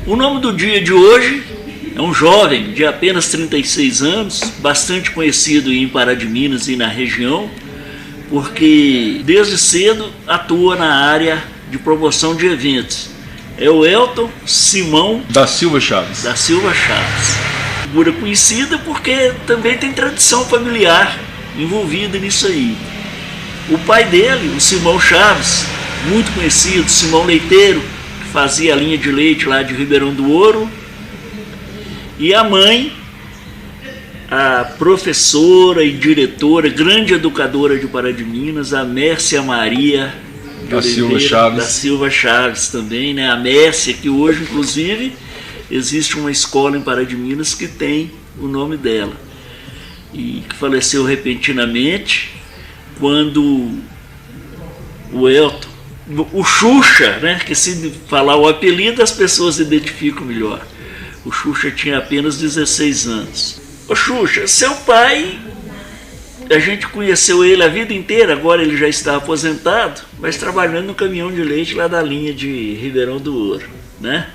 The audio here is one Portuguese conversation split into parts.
O nome do dia de hoje é um jovem de apenas 36 anos, bastante conhecido em Pará de Minas e na região, porque desde cedo atua na área de promoção de eventos. É o Elton Simão da Silva Chaves. Figura conhecida porque também tem tradição familiar envolvida nisso aí. O pai dele, o Simão Chaves, muito conhecido, Simão Leiteiro, que fazia a linha de leite lá de Ribeirão do Ouro. E a mãe, a professora e diretora, grande educadora de Pará de Minas, a Mércia Maria da Silva Chaves também, né? A Mércia, que hoje, inclusive, existe uma escola em Pará de Minas que tem o nome dela. E que faleceu repentinamente quando o Elton, o Xuxa, né? Que se falar o apelido as pessoas identificam melhor. O Xuxa tinha apenas 16 anos. Ô Xuxa, seu pai, a gente conheceu ele a vida inteira, agora ele já está aposentado, mas trabalhando no caminhão de leite lá da linha de Ribeirão do Ouro, né?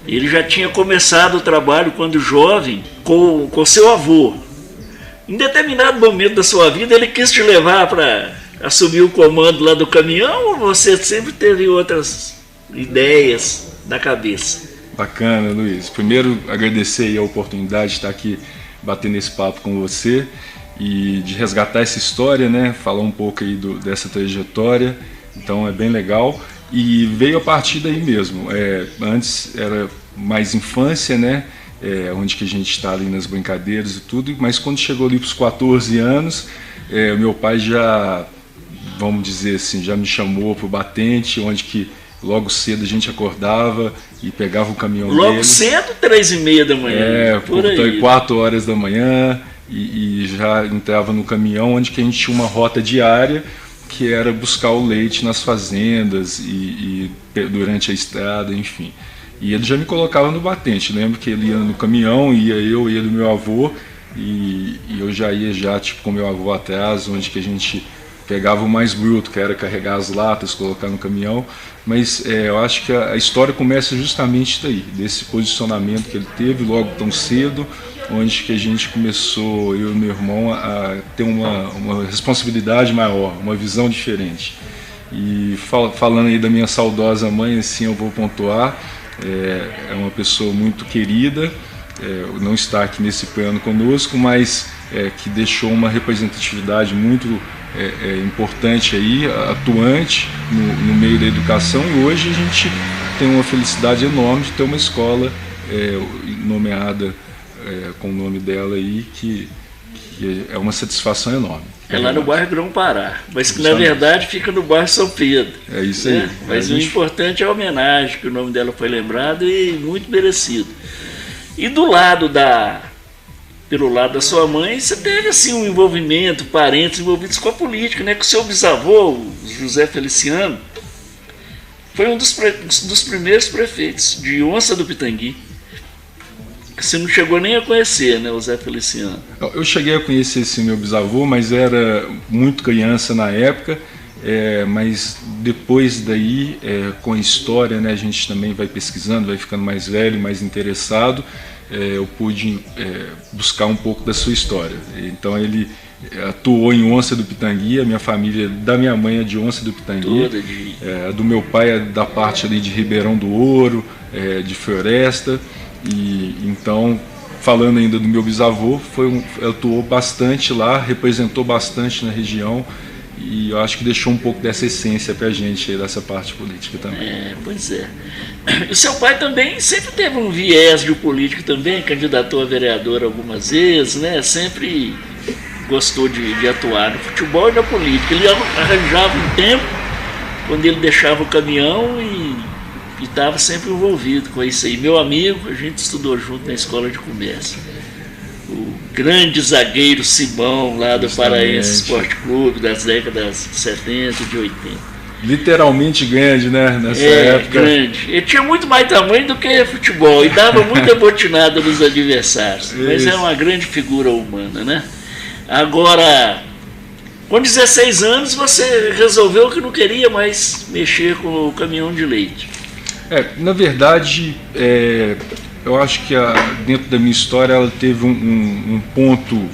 Ele já tinha começado o trabalho quando jovem com seu avô. Em determinado momento da sua vida ele quis te levar para assumir o comando lá do caminhão, ou você sempre teve outras ideias na cabeça? Bacana, Luiz. Primeiro, agradecer aí a oportunidade de estar aqui batendo esse papo com você e de resgatar essa história, né? Falar um pouco aí dessa trajetória. Então é bem legal. E veio a partir daí mesmo. Antes era mais infância, né? Onde que a gente está ali nas brincadeiras e tudo. Mas quando chegou ali para os 14 anos, meu pai já, vamos dizer assim, já me chamou para o batente, onde que logo cedo a gente acordava e pegava o caminhão dele. Logo cedo, 3h30 da manhã. Por aí. 4 horas da manhã e já entrava no caminhão, onde que a gente tinha uma rota diária, que era buscar o leite nas fazendas e durante a estrada, enfim. E ele já me colocava no batente. Lembro que ele ia no caminhão, ia eu e ele, meu avô, e eu já ia tipo, com meu avô atrás, onde que a gente pegava o mais bruto, que era carregar as latas, colocar no caminhão. Mas eu acho que a história começa justamente daí, desse posicionamento que ele teve logo tão cedo, onde que a gente começou, eu e meu irmão, a ter uma responsabilidade maior, uma visão diferente. E falando aí da minha saudosa mãe, assim, eu vou pontuar, é uma pessoa muito querida, não está aqui nesse plano conosco, mas que deixou uma representatividade muito importante aí, atuante no meio da educação, e hoje a gente tem uma felicidade enorme de ter uma escola nomeada com o nome dela aí, que é uma satisfação enorme. É lá no bairro Grão-Pará, mas que na verdade fica no bairro São Pedro. É isso aí. Mas o importante é a homenagem, que o nome dela foi lembrado e muito merecido. E pelo lado da sua mãe, você teve assim um envolvimento, parentes envolvidos com a política, né? Que o seu bisavô, o José Feliciano, foi um dos primeiros prefeitos de Onça do Pitangui. Que você não chegou nem a conhecer, né, o Zé Feliciano? Eu cheguei a conhecer esse meu bisavô, mas era muito criança na época. Mas depois daí, com a história, né, a gente também vai pesquisando, vai ficando mais velho, mais interessado. Eu pude buscar um pouco da sua história. Então ele atuou em Onça do Pitangui, a minha família da minha mãe é de Onça do Pitangui, a do meu pai é da parte ali de Ribeirão do Ouro, de Floresta. E então, falando ainda do meu bisavô, atuou bastante lá, representou bastante na região. E eu acho que deixou um pouco dessa essência pra gente aí, dessa parte política também. Pois é. O seu pai também sempre teve um viés de político também, candidatou a vereador algumas vezes, né? Sempre gostou de atuar no futebol e na política. Ele arranjava um tempo, quando ele deixava o caminhão e estava sempre envolvido com isso aí. Meu amigo, a gente estudou junto na escola de comércio. o grande zagueiro Simão, lá do Justamente. Paraense Esporte Clube, das décadas de 70 e de 80. Literalmente grande, né? Nessa época. Grande. Ele tinha muito mais tamanho do que futebol e dava muita botinada nos adversários. Mas é uma grande figura humana, né? Agora, com 16 anos, você resolveu que não queria mais mexer com o caminhão de leite. Na verdade, eu acho que dentro da minha história ela teve um ponto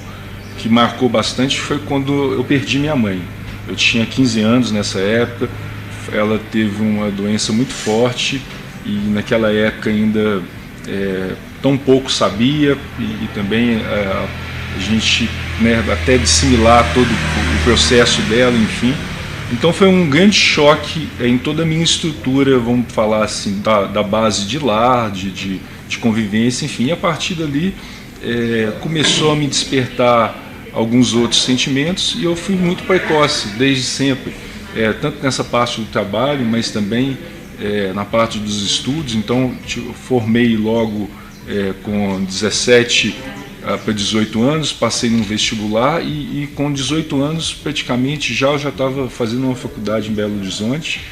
que marcou bastante, foi quando eu perdi minha mãe. Eu tinha 15 anos nessa época, ela teve uma doença muito forte e naquela época ainda tão pouco sabia e também a gente, né, até dissimilar todo o processo dela, enfim. Então foi um grande choque em toda a minha estrutura, vamos falar assim, da base de lar, de convivência, enfim. E a partir dali começou a me despertar alguns outros sentimentos e eu fui muito precoce desde sempre, tanto nessa parte do trabalho, mas também na parte dos estudos. Então eu formei logo com 17 para 18 anos, passei num vestibular e com 18 anos praticamente já estava fazendo uma faculdade em Belo Horizonte.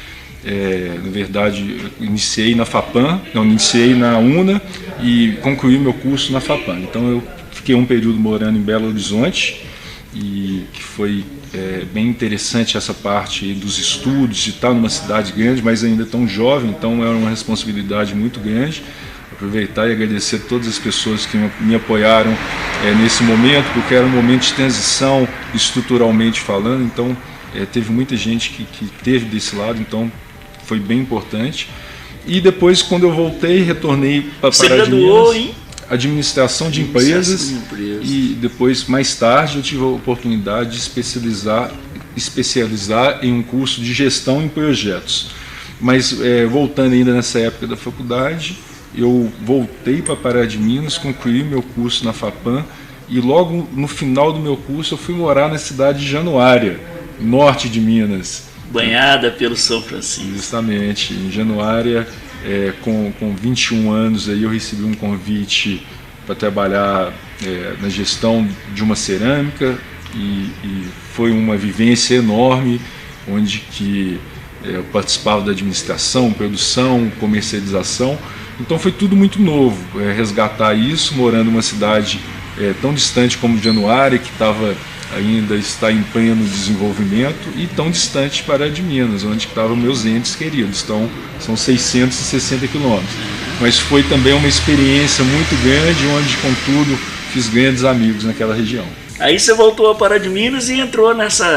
Na verdade, iniciei na FAPAM, iniciei na UNA e concluí meu curso na FAPAM. Então eu fiquei um período morando em Belo Horizonte e que foi bem interessante essa parte dos estudos, de estar numa cidade grande, mas ainda tão jovem, então era uma responsabilidade muito grande. Aproveitar e agradecer a todas as pessoas que me apoiaram nesse momento, porque era um momento de transição estruturalmente falando, então teve muita gente que teve desse lado, então foi bem importante. E depois, quando eu voltei, retornei para Pará de Minas, administração de empresas, e depois, mais tarde, eu tive a oportunidade de especializar em um curso de gestão em projetos. Mas voltando ainda nessa época da faculdade, eu voltei para Pará de Minas, concluí meu curso na FAPAM e logo no final do meu curso eu fui morar na cidade de Januária, norte de Minas. Banhada pelo São Francisco. Justamente, em Januária, com 21 anos aí eu recebi um convite para trabalhar na gestão de uma cerâmica e foi uma vivência enorme, onde que eu participava da administração, produção, comercialização. Então foi tudo muito novo, resgatar isso, morando numa cidade tão distante como Januária, que ainda está em pleno desenvolvimento, e tão distante de Pará de Minas, onde estavam meus entes queridos. Então são 660 quilômetros. Mas foi também uma experiência muito grande, onde, contudo, fiz grandes amigos naquela região. Aí você voltou a Pará de Minas e entrou nessa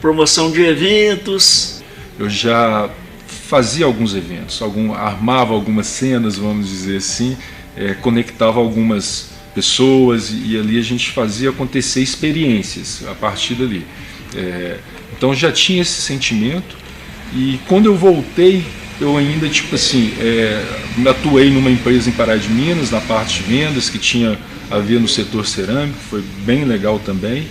promoção de eventos. Eu já fazia alguns eventos, armava algumas cenas, vamos dizer assim, conectava algumas pessoas e ali a gente fazia acontecer experiências a partir dali. Então já tinha esse sentimento e quando eu voltei, eu ainda atuei numa empresa em Pará de Minas, na parte de vendas, que tinha a ver no setor cerâmico, foi bem legal também.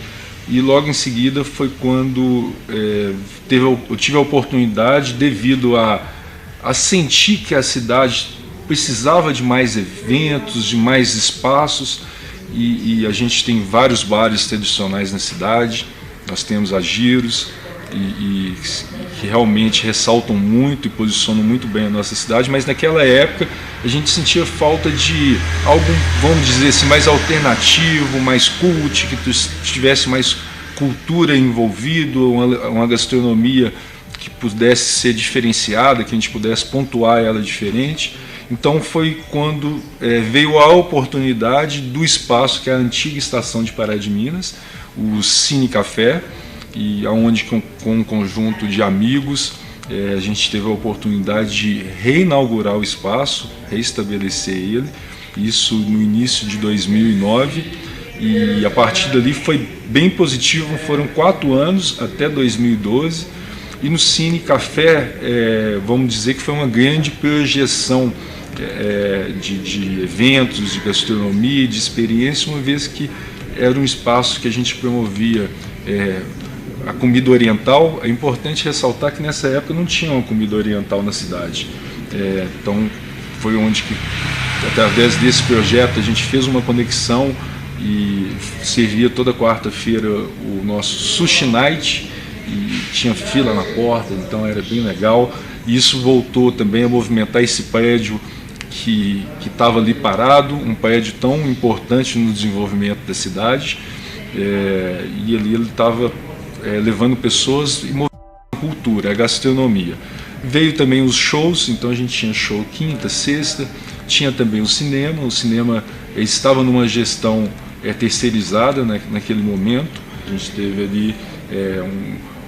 E logo em seguida foi quando eu tive a oportunidade, devido a sentir que a cidade precisava de mais eventos, de mais espaços, e a gente tem vários bares tradicionais na cidade, nós temos a Giros, que realmente ressaltam muito e posicionam muito bem a nossa cidade, mas naquela época a gente sentia falta de algo, vamos dizer assim, mais alternativo, mais cult, que tivesse mais cultura envolvido, uma gastronomia que pudesse ser diferenciada, que a gente pudesse pontuar ela diferente. Então foi quando veio a oportunidade do espaço, que é a antiga estação de Pará de Minas, o Cine Café, e aonde com um conjunto de amigos a gente teve a oportunidade de reinaugurar o espaço, reestabelecer ele, isso no início de 2009, e a partir dali foi bem positivo. Foram 4 anos até 2012, e no Cine Café vamos dizer que foi uma grande projeção de eventos, de gastronomia, de experiência, uma vez que era um espaço que a gente promovia a comida oriental. É importante ressaltar que nessa época não tinha uma comida oriental na cidade. Então foi onde que, através desse projeto, a gente fez uma conexão e servia toda quarta-feira o nosso Sushi Night, e tinha fila na porta, então era bem legal. E isso voltou também a movimentar esse prédio que estava ali parado, um prédio tão importante no desenvolvimento da cidade, e ali ele estava levando pessoas e movendo a cultura, a gastronomia. Veio também os shows, então a gente tinha show quinta, sexta, tinha também o cinema estava numa gestão terceirizada, né, naquele momento. A gente teve ali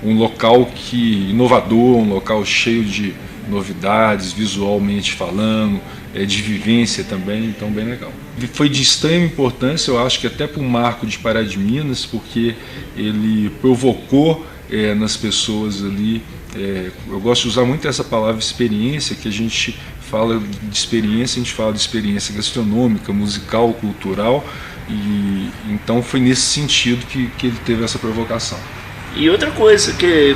um local inovador, um local cheio de novidades, visualmente falando, de vivência também, então bem legal. E foi de extrema importância, eu acho que até para o marco de Pará de Minas, porque ele provocou nas pessoas ali, eu gosto de usar muito essa palavra experiência, que a gente fala de experiência, a gente fala de experiência gastronômica, musical, cultural, e então foi nesse sentido que ele teve essa provocação. E outra coisa, que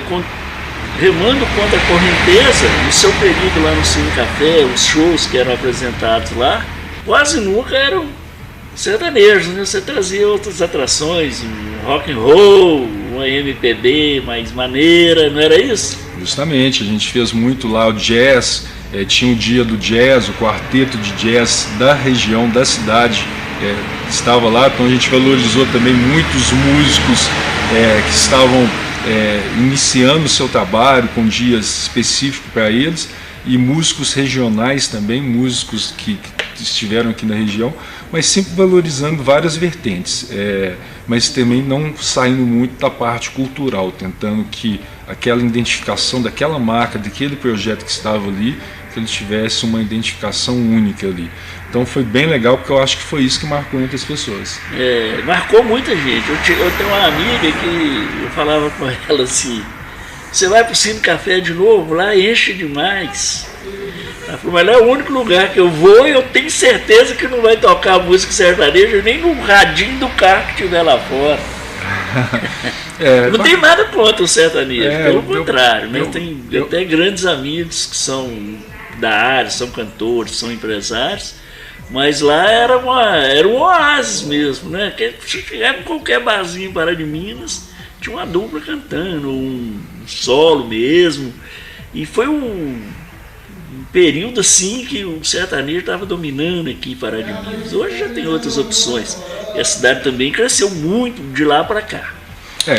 remando contra a correnteza, no seu período lá no Cine Café, os shows que eram apresentados lá, quase nunca eram sertanejos, né? Você trazia outras atrações, um rock and roll, uma MPB mais maneira, não era isso? Justamente, a gente fez muito lá o jazz, tinha o dia do jazz, o quarteto de jazz da região, da cidade, estava lá, então a gente valorizou também muitos músicos que estavam iniciando o seu trabalho com dias específicos para eles, e músicos regionais também, músicos que estiveram aqui na região, mas sempre valorizando várias vertentes, mas também não saindo muito da parte cultural, tentando que aquela identificação daquela marca, daquele projeto que estava ali, que ele tivesse uma identificação única ali. Então foi bem legal, porque eu acho que foi isso que marcou entre as pessoas. Marcou muita gente. Eu tenho uma amiga que eu falava com ela assim: você vai pro Cine Café de novo? Lá enche demais. Ela falou: mas lá é o único lugar que eu vou e eu tenho certeza que não vai tocar música sertaneja nem no radinho do carro que tiver lá fora. Não tem nada contra o sertanejo, pelo contrário, né? Eu tenho até grandes amigos que são da área, são cantores, são empresários, mas lá era um oásis mesmo, né? Se chegar em qualquer barzinho em Pará de Minas, tinha uma dupla cantando, um solo mesmo, e foi um período assim que o sertanejo estava dominando aqui em Pará de Minas. Hoje já tem outras opções, e a cidade também cresceu muito de lá para cá.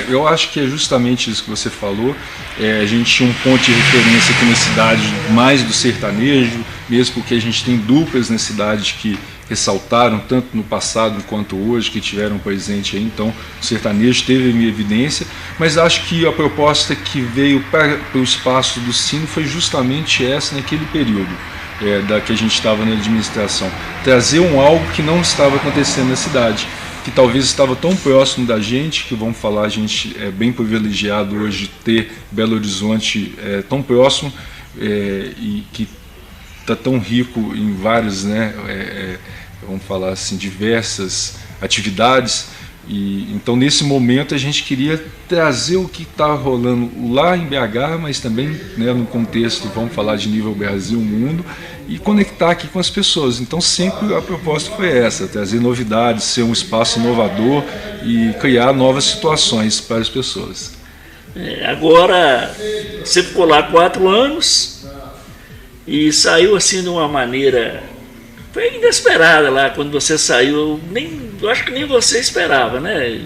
Eu acho que é justamente isso que você falou. A gente tinha um ponto de referência aqui na cidade mais do sertanejo, mesmo porque a gente tem duplas na cidade que ressaltaram tanto no passado quanto hoje, que tiveram presente aí. Então o sertanejo teve em evidência, mas acho que a proposta que veio para o espaço do Cine foi justamente essa naquele período da que a gente estava na administração, trazer algo que não estava acontecendo na cidade, que talvez estava tão próximo da gente, que vamos falar, a gente é bem privilegiado hoje de ter Belo Horizonte tão próximo, e que está tão rico em várias, vamos falar assim, diversas atividades. E então nesse momento a gente queria trazer o que está rolando lá em BH, mas também no contexto, vamos falar de nível Brasil, mundo, e conectar aqui com as pessoas. Então sempre a proposta foi essa, trazer novidades, ser um espaço inovador e criar novas situações para as pessoas. Agora você ficou lá 4 anos e saiu assim de uma maneira, foi inesperada lá quando você saiu. Eu acho que nem você esperava, né?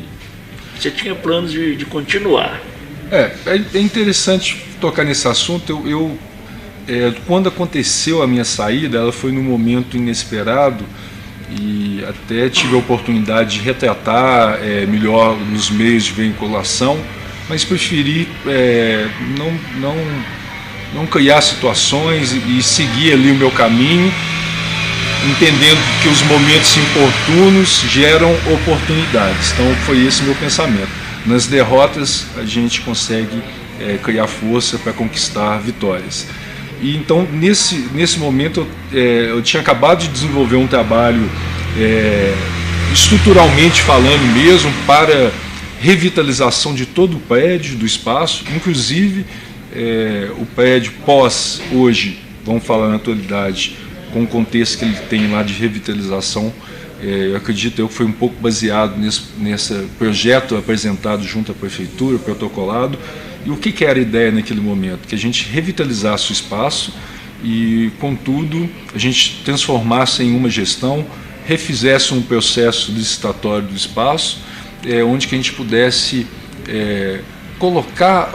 Você tinha planos de continuar. É interessante tocar nesse assunto. Quando aconteceu a minha saída, ela foi num momento inesperado, e até tive a oportunidade de retratar melhor nos meios de vinculação, mas preferi não criar situações e seguir ali o meu caminho, entendendo que os momentos importunos geram oportunidades. Então foi esse o meu pensamento. Nas derrotas a gente consegue criar força para conquistar vitórias. E então nesse momento eu tinha acabado de desenvolver um trabalho estruturalmente falando mesmo, para revitalização de todo o prédio, do espaço, inclusive o prédio pós hoje, vamos falar na atualidade, com o contexto que ele tem lá de revitalização, eu acredito que foi um pouco baseado nesse projeto apresentado junto à prefeitura, protocolado. E o que era a ideia naquele momento? Que a gente revitalizasse o espaço e, contudo, a gente transformasse em uma gestão, refizesse um processo licitatório do espaço, onde que a gente pudesse colocar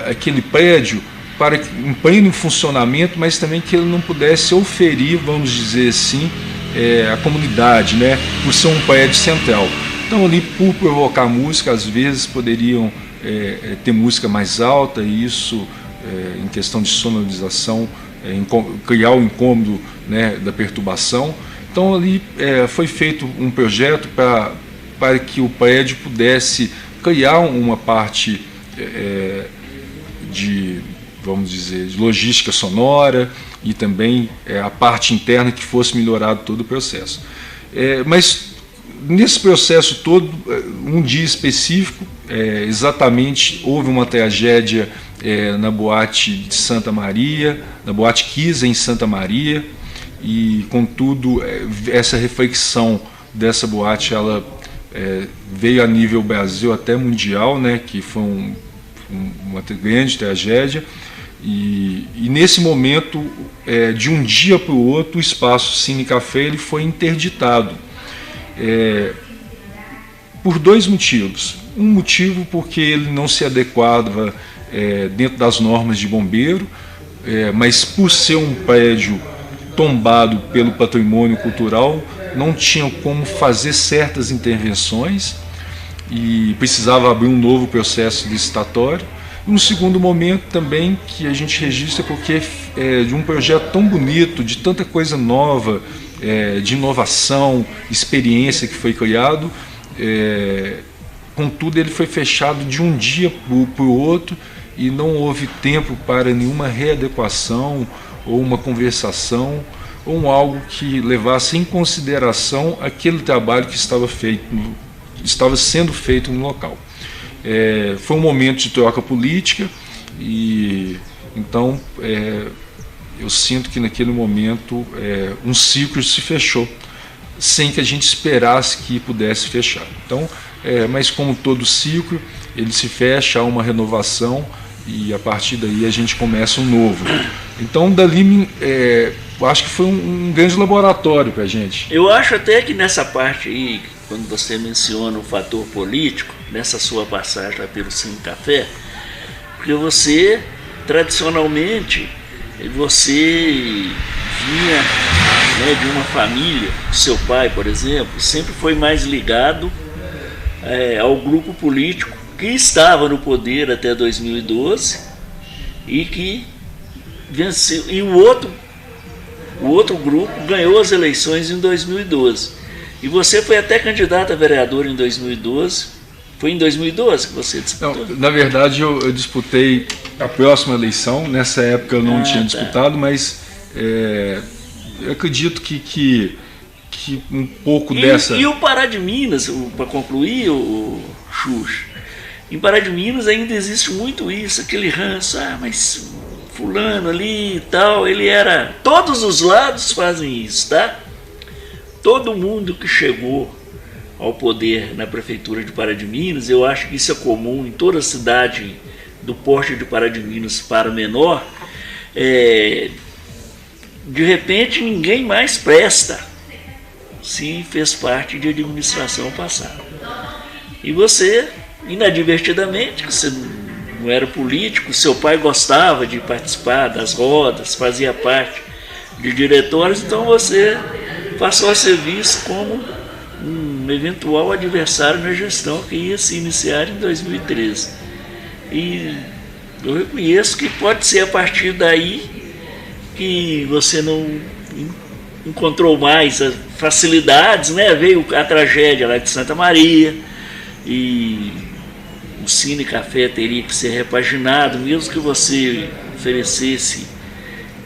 aquele prédio para em pleno funcionamento, mas também que ele não pudesse oferir, vamos dizer assim, a comunidade, né, por ser um prédio central. Então, ali, por provocar música, às vezes poderiam ter música mais alta, e isso, em questão de sonorização, criar o incômodo, né, da perturbação. Então, ali foi feito um projeto para que o prédio pudesse criar uma parte vamos dizer, de logística sonora, e também a parte interna que fosse melhorado todo o processo. Mas nesse processo todo, um dia específico, exatamente houve uma tragédia na boate de Santa Maria, na boate Kisa em Santa Maria, e contudo essa reflexão dessa boate ela veio a nível Brasil até mundial, né, que foi uma grande tragédia. E nesse momento, de um dia para o outro, o espaço Cine Café ele foi interditado, por dois motivos. Um motivo porque ele não se adequava dentro das normas de bombeiro, mas por ser um prédio tombado pelo patrimônio cultural, não tinha como fazer certas intervenções e precisava abrir um novo processo licitatório. Um segundo momento também que a gente registra porque de um projeto tão bonito, de tanta coisa nova, de inovação, experiência que foi criado, contudo ele foi fechado de um dia para o outro e não houve tempo para nenhuma readequação ou uma conversação ou algo que levasse em consideração aquele trabalho que estava sendo feito no local. Foi um momento de troca política e então eu sinto que naquele momento um ciclo se fechou sem que a gente esperasse que pudesse fechar. Então, mas como todo ciclo, ele se fecha, há uma renovação e a partir daí a gente começa um novo. Então dali eu acho que foi um grande laboratório para a gente. Eu acho até que nessa parte aí, quando você menciona o fator político, nessa sua passagem lá pelo Cine Café, porque você, tradicionalmente, você vinha, né, de uma família, seu pai, por exemplo, sempre foi mais ligado ao grupo político que estava no poder até 2012 e que venceu, e o outro grupo ganhou as eleições em 2012. E você foi até candidato a vereador em 2012. Foi em 2012 que você disputou? Não, na verdade, eu disputei a próxima eleição. Nessa época eu não tinha disputado, mas eu acredito que um pouco dessa... E o Pará de Minas, para concluir, o Xuxa, em Pará de Minas ainda existe muito isso, aquele ranço, mas fulano ali e tal, ele era... Todos os lados fazem isso, tá? Todo mundo que chegou ao poder na prefeitura de Pará de Minas, eu acho que isso é comum em toda a cidade do porte de Pará de Minas para menor, de repente ninguém mais presta se fez parte de administração passada. E você, inadvertidamente, que você não era político, seu pai gostava de participar das rodas, fazia parte de diretórios, então você passou a ser visto como um eventual adversário na gestão que ia se iniciar em 2013. E eu reconheço que pode ser a partir daí que você não encontrou mais facilidades, né? Veio a tragédia lá de Santa Maria e o Cine Café teria que ser repaginado, mesmo que você oferecesse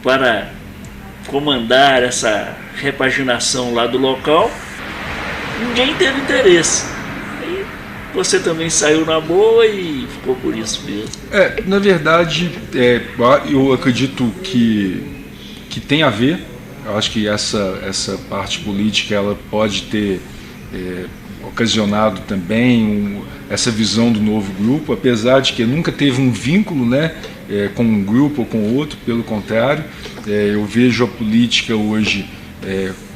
para comandar essa repaginação lá do local, ninguém teve interesse. Aí você também saiu na boa e ficou por isso mesmo. Na verdade, eu acredito que tem a ver. Eu acho que essa parte política ela pode ter ocasionado também essa visão do novo grupo, apesar de que nunca teve um vínculo, né, com um grupo ou com outro, pelo contrário, eu vejo a política hoje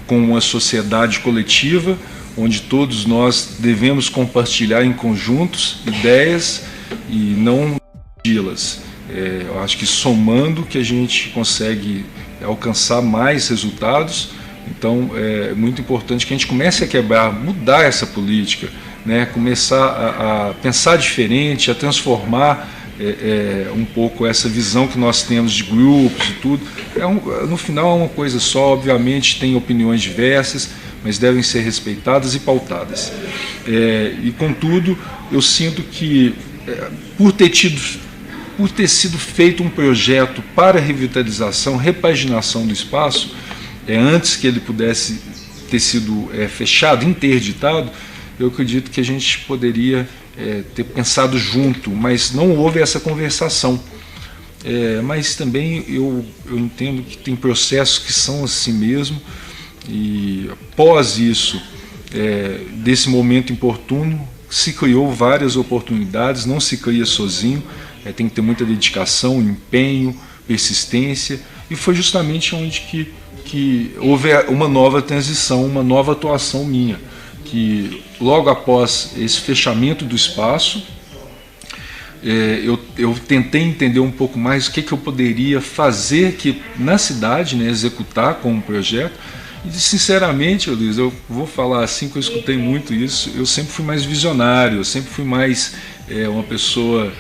como uma sociedade coletiva, onde todos nós devemos compartilhar em conjuntos ideias e não dividi-las. Eu acho que somando que a gente consegue alcançar mais resultados. Então é muito importante que a gente comece a quebrar, mudar essa política, né? Começar a pensar diferente, a transformar um pouco essa visão que nós temos de grupos e tudo. No final é uma coisa só, obviamente tem opiniões diversas, mas devem ser respeitadas e pautadas. E contudo, eu sinto que por ter sido feito um projeto para revitalização, repaginação do espaço, antes que ele pudesse ter sido fechado, interditado, eu acredito que a gente poderia ter pensado junto, mas não houve essa conversação. Mas também eu entendo que tem processos que são assim mesmo, e após isso, desse momento importuno, se criou várias oportunidades, não se cria sozinho, tem que ter muita dedicação, empenho, persistência, e foi justamente onde que houve uma nova transição, uma nova atuação minha, que logo após esse fechamento do espaço, eu tentei entender um pouco mais o que eu poderia fazer na cidade, né, executar como projeto. E sinceramente, Luiz, eu vou falar assim, que eu escutei muito isso, eu sempre fui mais visionário, eu sempre fui mais uma pessoa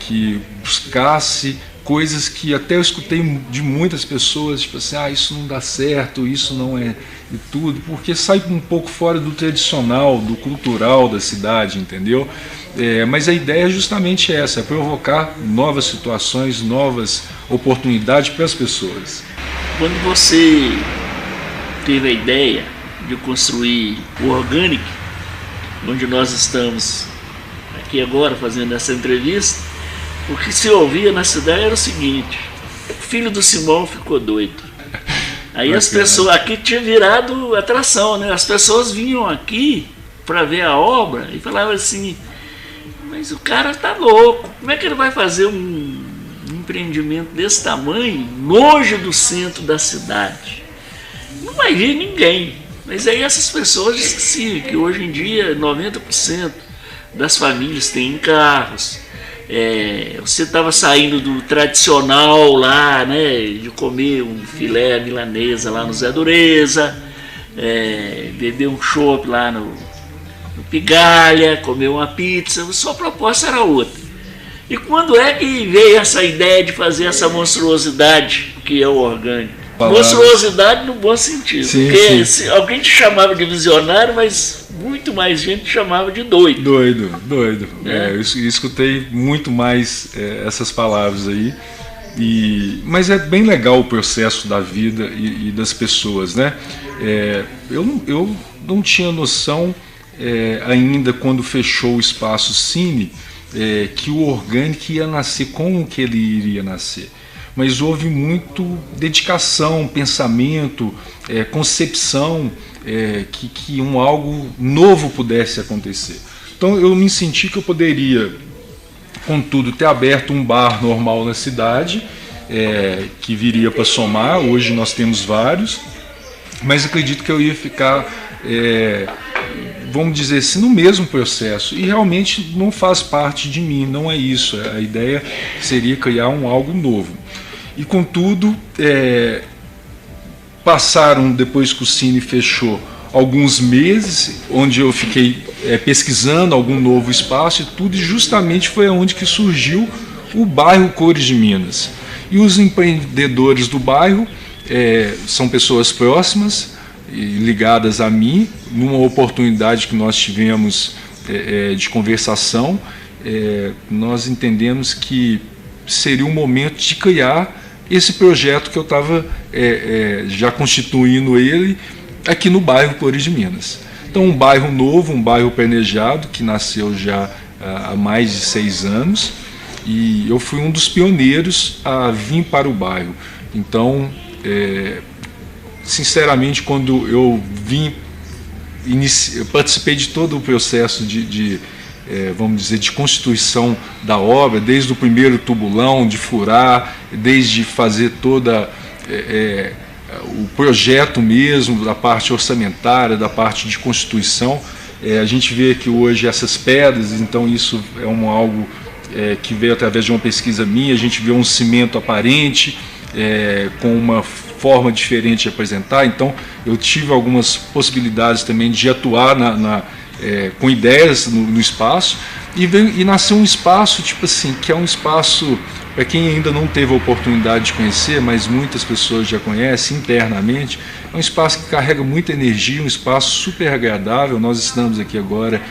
que buscasse coisas que até eu escutei de muitas pessoas, tipo assim, isso não dá certo, isso não é e tudo, porque sai um pouco fora do tradicional, do cultural da cidade, entendeu? Mas a ideia é justamente essa, é provocar novas situações, novas oportunidades para as pessoas. Quando você teve a ideia de construir o Organic, onde nós estamos aqui agora fazendo essa entrevista, o que se ouvia na cidade era o seguinte: o filho do Simão ficou doido. Aí as pessoas, aqui tinha virado atração, né? As pessoas vinham aqui para ver a obra e falavam assim: mas o cara tá louco, como é que ele vai fazer um empreendimento desse tamanho longe do centro da cidade? Não vai vir ninguém. Mas aí essas pessoas esqueciam que hoje em dia 90% das famílias têm carros. Você estava saindo do tradicional lá, né, de comer um filé milanesa lá no Zé Dureza, beber um chopp lá no Pigalha, comer uma pizza. A sua proposta era outra. E quando é que veio essa ideia de fazer essa monstruosidade que é o orgânico? Monstruosidade no bom sentido. Sim, porque sim. Alguém te chamava de visionário, mas muito mais gente te chamava de doido. Doido. Eu escutei muito mais essas palavras aí. Mas é bem legal o processo da vida e das pessoas, né? Eu não tinha noção ainda, quando fechou o espaço Cine, que o Organic ia nascer como que ele iria nascer. Mas houve muito dedicação, pensamento, concepção, que algo novo pudesse acontecer. Então eu me senti que eu poderia, contudo, ter aberto um bar normal na cidade, que viria para somar. Hoje nós temos vários, mas acredito que eu ia ficar, vamos dizer assim, no mesmo processo, e realmente não faz parte de mim, não é isso. A ideia seria criar algo novo. E contudo, passaram, depois que o Cine fechou, alguns meses, onde eu fiquei pesquisando algum novo espaço e tudo, e justamente foi onde que surgiu o bairro Cores de Minas. E os empreendedores do bairro são pessoas próximas e ligadas a mim, numa oportunidade que nós tivemos de conversação, nós entendemos que seria o momento de criar esse projeto que eu estava já constituindo ele aqui no bairro Cores de Minas. Então, um bairro novo, um bairro planejado, que nasceu já há mais de 6 anos, e eu fui um dos pioneiros a vir para o bairro. Então, sinceramente, quando eu vim eu participei de todo o processo vamos dizer, de constituição da obra, desde o primeiro tubulão, de furar, desde fazer toda o projeto mesmo, da parte orçamentária, da parte de constituição. A gente vê que hoje essas pedras, então isso é algo que veio através de uma pesquisa minha, a gente vê um cimento aparente, com uma forma diferente de apresentar, então eu tive algumas possibilidades também de atuar com ideias no espaço, e nasceu um espaço, tipo assim, que é um espaço, para quem ainda não teve a oportunidade de conhecer, mas muitas pessoas já conhecem internamente, é um espaço que carrega muita energia, um espaço super agradável. Nós estamos aqui agora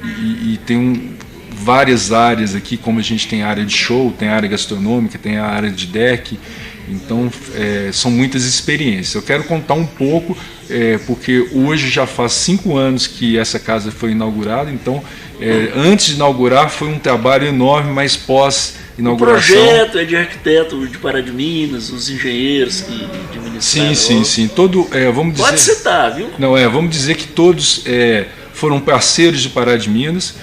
e tem várias áreas aqui, como a gente tem área de show, tem área gastronômica, tem a área de deck, então são muitas experiências. Eu quero contar um pouco, porque hoje já faz 5 anos que essa casa foi inaugurada, então antes de inaugurar foi um trabalho enorme, mas pós-inauguração... O projeto é de arquiteto de Pará de Minas, os engenheiros que administraram... Sim. Vamos dizer... Pode citar, viu? Não, vamos dizer que todos foram parceiros de Pará de Minas.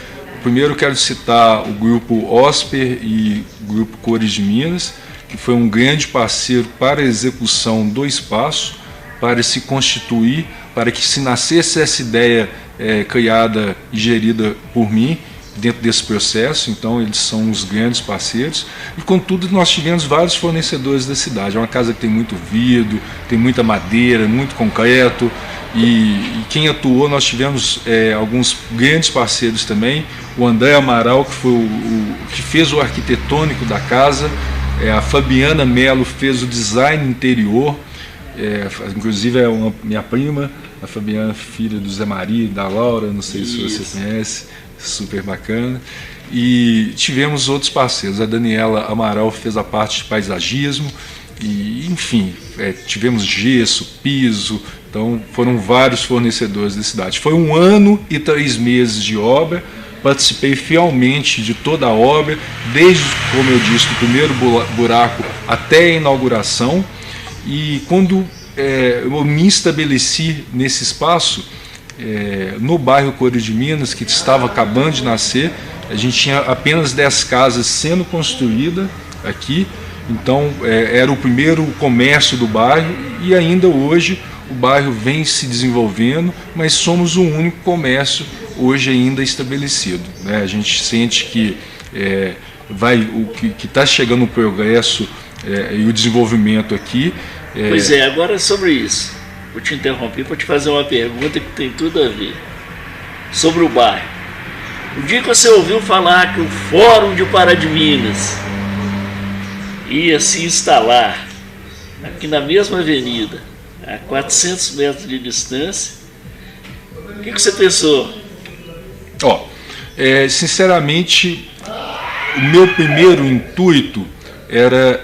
Primeiro quero citar o grupo Osper e o grupo Cores de Minas, que foi um grande parceiro para a execução do espaço, para se constituir, para que se nascesse essa ideia criada e gerida por mim dentro desse processo. Então eles são os grandes parceiros, e contudo nós tivemos vários fornecedores da cidade. É uma casa que tem muito vidro, tem muita madeira, muito concreto, e quem atuou, nós tivemos alguns grandes parceiros também. O André Amaral, que foi que fez o arquitetônico da casa, a Fabiana Mello fez o design interior, inclusive é minha prima, a Fabiana, filha do Zé Maria e da Laura, não sei se você conhece, super bacana. E tivemos outros parceiros, a Daniela Amaral fez a parte de paisagismo, e enfim, tivemos gesso, piso, então foram vários fornecedores da cidade. Foi 1 ano e 3 meses de obra. Participei fielmente de toda a obra, desde, como eu disse, do primeiro buraco até a inauguração. E quando eu me estabeleci nesse espaço, no bairro Cores de Minas, que estava acabando de nascer, a gente tinha apenas 10 casas sendo construídas aqui, então era o primeiro comércio do bairro, e ainda hoje o bairro vem se desenvolvendo, mas somos o único comércio hoje ainda estabelecido, né? A gente sente que que está chegando o progresso e o desenvolvimento aqui. Pois agora sobre isso, vou te interromper para te fazer uma pergunta que tem tudo a ver sobre o bairro. O dia que você ouviu falar que o Fórum de Pará de Minas ia se instalar aqui na mesma avenida, a 400 metros de distância, o que você pensou? Sinceramente, o meu primeiro intuito era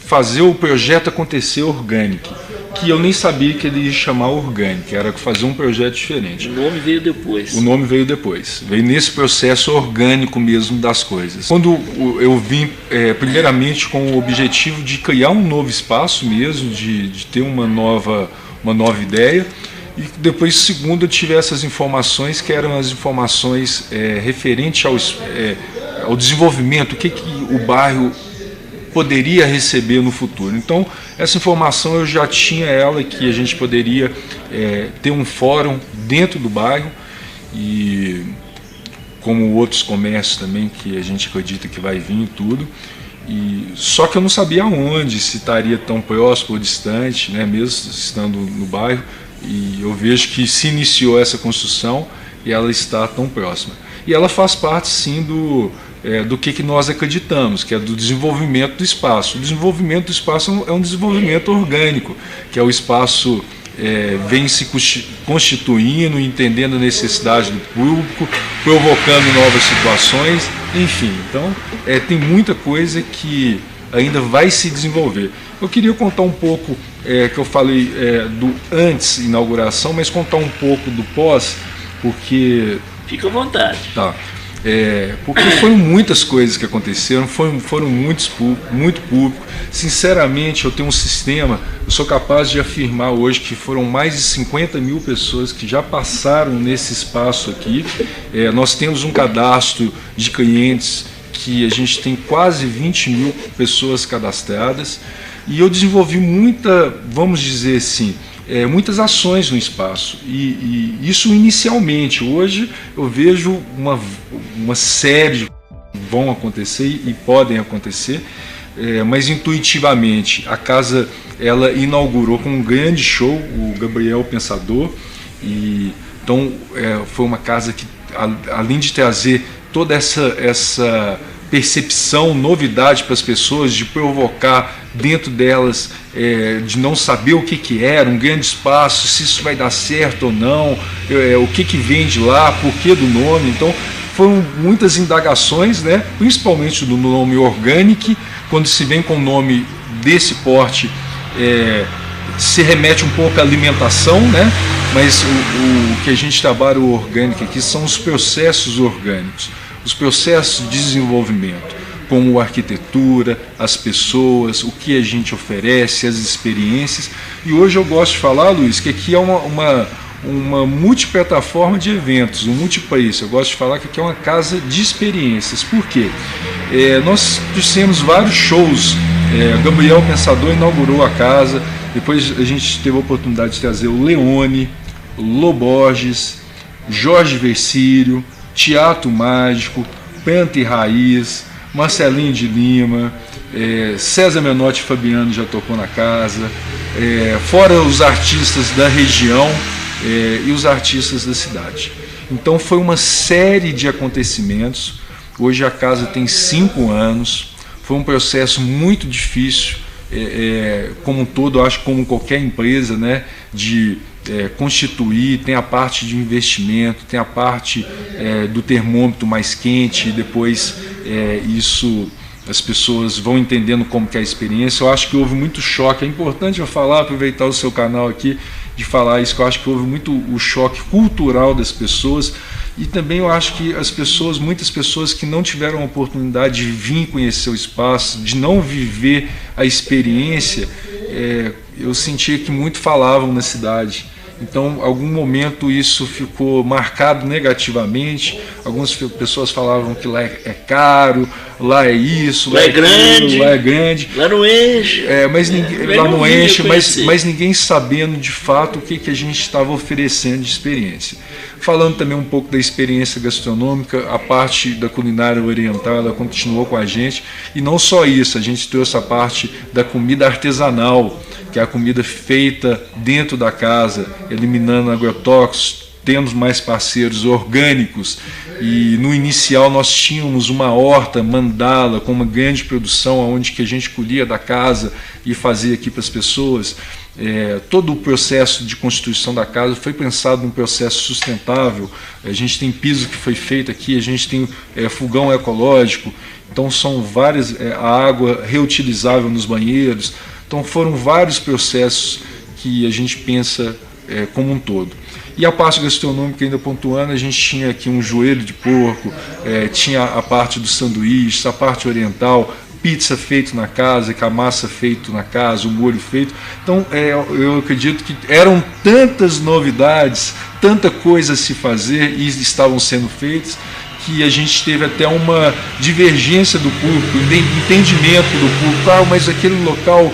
fazer o projeto acontecer orgânico, que eu nem sabia que ele ia chamar orgânico, era fazer um projeto diferente. O nome veio depois. O nome veio depois, veio nesse processo orgânico mesmo das coisas. Quando eu vim, primeiramente com o objetivo de criar um novo espaço mesmo, de ter uma nova ideia, e depois, segundo, eu tive essas informações, que eram as informações referentes ao desenvolvimento, o que o bairro poderia receber no futuro. Então, essa informação eu já tinha ela, que a gente poderia ter um fórum dentro do bairro, e como outros comércios também, que a gente acredita que vai vir tudo. Só que eu não sabia aonde, se estaria tão próximo ou distante, né, mesmo estando no bairro. E eu vejo que se iniciou essa construção e ela está tão próxima. E ela faz parte, sim, do que nós acreditamos, que é do desenvolvimento do espaço. O desenvolvimento do espaço é um desenvolvimento orgânico, que é o espaço vem se constituindo, entendendo a necessidade do público, provocando novas situações, enfim. Então, tem muita coisa que ainda vai se desenvolver. Eu queria contar um pouco, que eu falei do antes inauguração, mas contar um pouco do pós, porque... Fica à vontade. Tá. Porque foram muitas coisas que aconteceram, foram muito público. Sinceramente, eu tenho um sistema, eu sou capaz de afirmar hoje que foram mais de 50 mil pessoas que já passaram nesse espaço aqui. Nós temos um cadastro de clientes que a gente tem quase 20 mil pessoas cadastradas, e eu desenvolvi vamos dizer assim, muitas ações no espaço, e isso inicialmente. Hoje eu vejo uma série de vão acontecer e podem acontecer, mas intuitivamente a casa ela inaugurou com um grande show, o Gabriel Pensador, e então foi uma casa que, além de trazer toda essa percepção, novidade para as pessoas, de provocar dentro delas, de não saber o que era, um grande espaço, se isso vai dar certo ou não, o que vem de lá, por que do nome. Então foram muitas indagações, né? Principalmente do nome Organic. Quando se vem com o nome desse porte, se remete um pouco à alimentação, né? Mas o que a gente trabalha, o orgânico aqui, são os processos orgânicos, os processos de desenvolvimento, como a arquitetura, as pessoas, o que a gente oferece, as experiências. E hoje eu gosto de falar, Luiz, que aqui é uma multiplataforma de eventos, um multipaís. Eu gosto de falar que aqui é uma casa de experiências. Por quê? Nós fizemos vários shows. Gabriel Pensador inaugurou a casa, depois a gente teve a oportunidade de trazer o Leone, Loborges, Jorge Versirio, Teatro Mágico, Planta e Raiz, Marcelinho de Lima, César Menotti e Fabiano já tocou na casa, fora os artistas da região e os artistas da cidade. Então foi uma série de acontecimentos. Hoje a casa tem 5 anos, foi um processo muito difícil, como um todo, eu acho, como qualquer empresa, né, de constituir. Tem a parte de investimento, tem a parte do termômetro mais quente, e depois isso as pessoas vão entendendo como que é a experiência. Eu acho que houve muito choque. É importante eu falar, aproveitar o seu canal aqui, de falar isso, que eu acho que houve muito o choque cultural das pessoas, e também eu acho que muitas pessoas que não tiveram a oportunidade de vir conhecer o espaço, de não viver a experiência, eu sentia que muito falavam na cidade. Então, em algum momento isso ficou marcado negativamente. Algumas pessoas falavam que lá é caro, lá é isso, lá é grande, lá é grande, lá não enche. Lá não enche, mas ninguém sabendo de fato o que a gente estava oferecendo de experiência. Falando também um pouco da experiência gastronômica, a parte da culinária oriental, ela continuou com a gente. E não só isso, a gente trouxe a parte da comida artesanal, que é a comida feita dentro da casa, eliminando agrotóxicos. Temos mais parceiros orgânicos, e no inicial nós tínhamos uma horta mandala com uma grande produção, onde que a gente colhia da casa e fazia aqui para as pessoas. Todo o processo de constituição da casa foi pensado num processo sustentável. A gente tem piso que foi feito aqui, a gente tem fogão ecológico, então são várias, a água reutilizável nos banheiros. Então foram vários processos que a gente pensa como um todo. E a parte gastronômica, ainda pontuando, a gente tinha aqui um joelho de porco, tinha a parte dos sanduíches, a parte oriental, pizza feito na casa, com a massa feito na casa, o molho feito. Então eu acredito que eram tantas novidades, tanta coisa a se fazer e estavam sendo feitas, que a gente teve até uma divergência do público, entendimento do público, mas aquele local,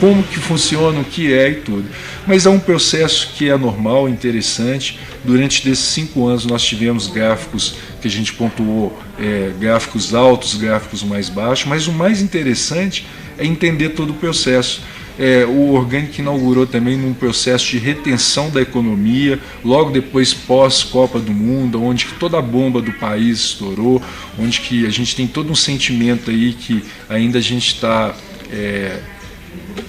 como que funciona, o que é e tudo. Mas é um processo que é normal, interessante. Durante esses 5 anos nós tivemos gráficos que a gente pontuou, gráficos altos, gráficos mais baixos, mas o mais interessante é entender todo o processo. O Organic inaugurou também num processo de retenção da economia, logo depois pós-Copa do Mundo, onde que toda a bomba do país estourou, onde que a gente tem todo um sentimento aí que ainda a gente está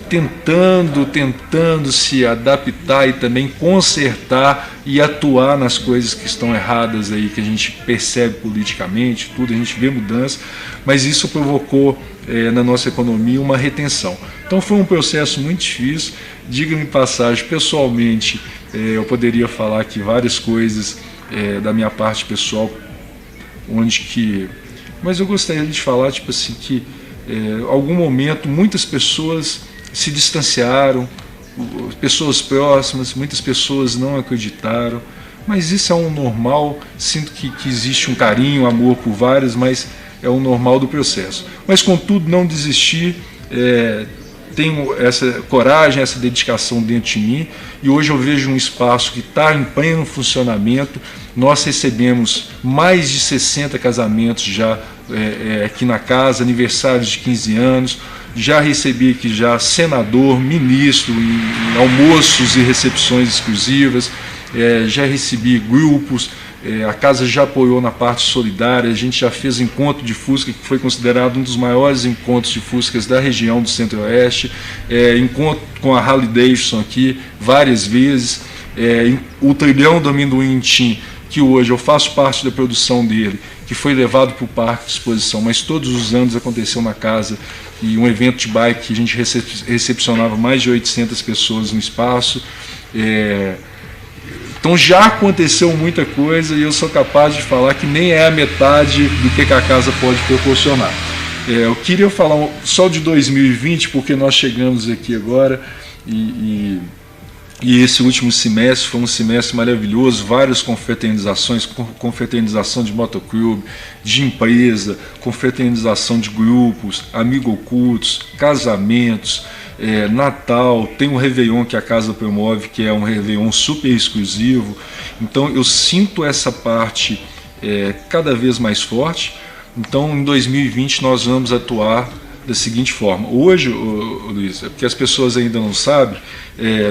tentando se adaptar e também consertar e atuar nas coisas que estão erradas aí, que a gente percebe politicamente, tudo, a gente vê mudança, mas isso provocou na nossa economia uma retenção. Então foi um processo muito difícil. Diga-me passagem, pessoalmente, eu poderia falar aqui várias coisas da minha parte pessoal, onde que... Mas eu gostaria de falar, tipo assim, que em algum momento muitas pessoas se distanciaram, pessoas próximas, muitas pessoas não acreditaram, mas isso é um normal. Sinto que existe um carinho, amor por várias, mas é o normal do processo. Mas contudo, não desistir, tenho essa coragem, essa dedicação dentro de mim, e hoje eu vejo um espaço que está em pleno funcionamento. Nós recebemos mais de 60 casamentos já aqui na casa, aniversários de 15 anos, já recebi aqui já senador, ministro, em almoços e recepções exclusivas, já recebi grupos, a casa já apoiou na parte solidária, a gente já fez encontro de Fusca, que foi considerado um dos maiores encontros de Fuscas da região do Centro-Oeste, encontro com a Harley Davidson aqui várias vezes, o trilhão do amendoim Tim, que hoje eu faço parte da produção dele, que foi levado para o parque de exposição, mas todos os anos aconteceu na casa, e um evento de bike que a gente recepcionava mais de 800 pessoas no espaço. Então já aconteceu muita coisa, e eu sou capaz de falar que nem é a metade do que a casa pode proporcionar. Eu queria falar só de 2020, porque nós chegamos aqui agora, e esse último semestre foi um semestre maravilhoso, várias confraternizações, confraternização de motoclube, de empresa, confraternização de grupos, amigo ocultos, casamentos, Natal, tem um Réveillon que a casa promove, que é um Réveillon super exclusivo. Então eu sinto essa parte cada vez mais forte. Então em 2020 nós vamos atuar da seguinte forma. Hoje, Luiz, porque as pessoas ainda não sabem,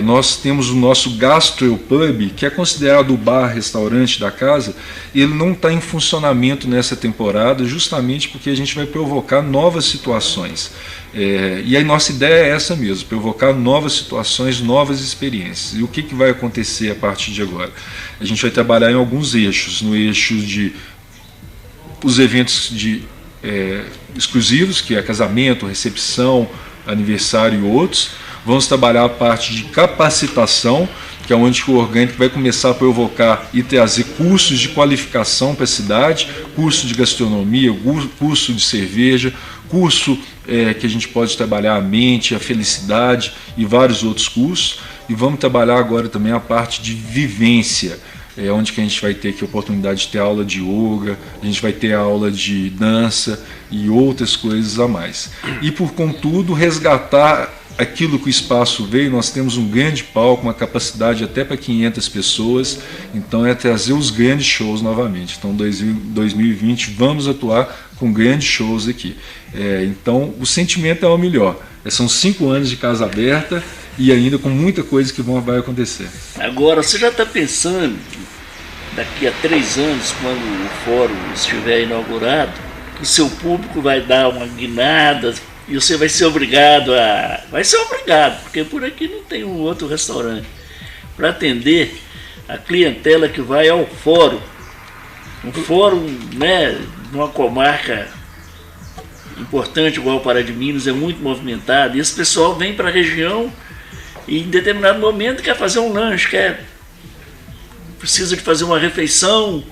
nós temos o nosso gastropub, que é considerado o bar-restaurante da casa. Ele não está em funcionamento nessa temporada, justamente porque a gente vai provocar novas situações. E a nossa ideia é essa mesmo, provocar novas situações, novas experiências. E o que vai acontecer a partir de agora? A gente vai trabalhar em alguns eixos, no eixo de os eventos exclusivos, que é casamento, recepção, aniversário e outros. Vamos trabalhar a parte de capacitação, que é onde o orgânico vai começar a provocar e trazer cursos de qualificação para a cidade, curso de gastronomia, curso de cerveja, curso que a gente pode trabalhar a mente, a felicidade e vários outros cursos. E vamos trabalhar agora também a parte de vivência, onde que a gente vai ter aqui a oportunidade de ter aula de yoga, a gente vai ter aula de dança e outras coisas a mais. E por contudo, resgatar aquilo que o espaço veio. Nós temos um grande palco, uma capacidade até para 500 pessoas, então é trazer os grandes shows novamente. Então 2020 vamos atuar com grandes shows aqui. Então o sentimento é o melhor. São 5 anos de casa aberta e ainda com muita coisa que vai acontecer. Agora, você já está pensando, daqui a 3 anos, quando o fórum estiver inaugurado, que o seu público vai dar uma guinada e você vai ser obrigado a... Vai ser obrigado, porque por aqui não tem um outro restaurante para atender a clientela que vai ao fórum. Um fórum, né, numa comarca importante igual o Pará de Minas, é muito movimentado, e esse pessoal vem para a região e em determinado momento quer fazer um lanche, precisa de fazer uma refeição.